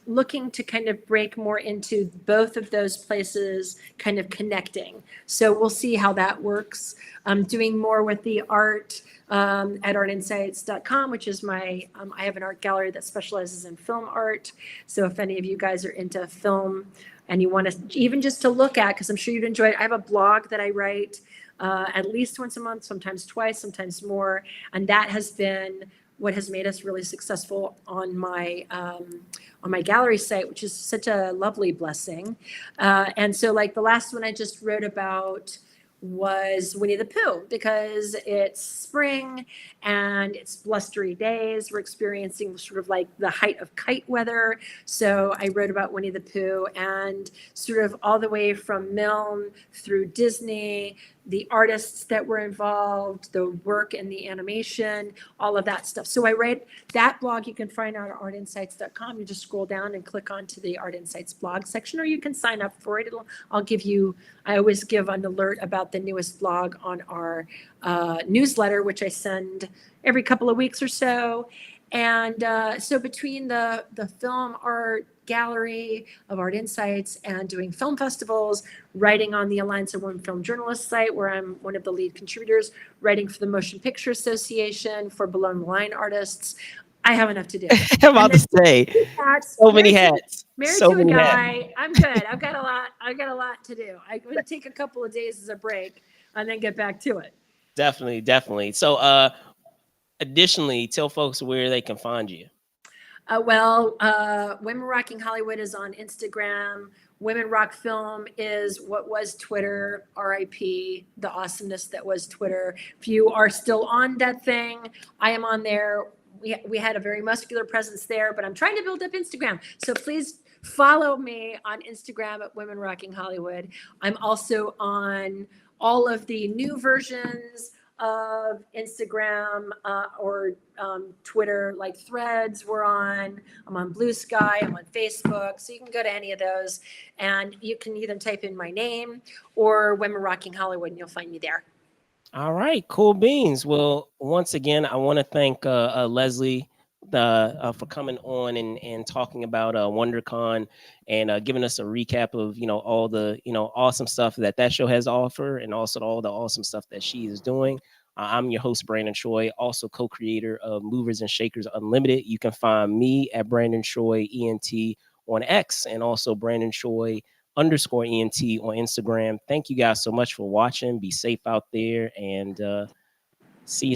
looking to kind of break more into both of those places, kind of connecting. So we'll see how that works. I'm doing more with the art at artinsights.com, which is I have an art gallery that specializes in film art. So if any of you guys are into film and you want to even just to look at, because I'm sure you'd enjoy it, I have a blog that I write at least once a month, sometimes twice, sometimes more. And that has been what has made us really successful on my gallery site, which is such a lovely blessing. And so like the last one I just wrote about was Winnie the Pooh, because it's spring and it's blustery days. We're experiencing sort of like the height of kite weather. So I wrote about Winnie the Pooh, and sort of all the way from Milne through Disney, the artists that were involved, the work and the animation, all of that stuff. So I write that blog. You can find out at artinsights.com. You just scroll down and click onto the Art Insights blog section, or you can sign up for it. I always give an alert about the newest blog on our newsletter, which I send every couple of weeks or so. And so between the film art gallery of Art Insights and doing film festivals, writing on the Alliance of Women Film Journalists site, where I'm one of the lead contributors, writing for the Motion Picture Association for Below the Line artists, I have enough to do. I'm And about to then say, hats, so many hats, married so to a many hats. guy. I'm good. I've got a lot to do. I'm going to take a couple of days as a break and then get back to it. Definitely, definitely. So, additionally, tell folks where they can find you. Women Rocking Hollywood is on Instagram. Women Rock Film is what was Twitter. RIP, the awesomeness that was Twitter. If you are still on that thing, I am on there. We had a very muscular presence there, but I'm trying to build up Instagram. So please follow me on Instagram at Women Rocking Hollywood. I'm also on all of the new versions of Instagram or Twitter, like Threads. I'm on Blue Sky, I'm on Facebook. So you can go to any of those, and you can either type in my name or Women Rocking Hollywood, and you'll find me there. All right, cool beans. Well, once again, I want to thank Leslie for coming on and talking about WonderCon and giving us a recap of all the awesome stuff that show has to offer, and also all the awesome stuff that she is doing. I'm your host, Brandon Choi, also co-creator of Movers and Shakers Unlimited. You can find me at Brandon Choi ENT on X, and also Brandon Choi _ENT on Instagram. Thank you guys so much for watching. Be safe out there, and see you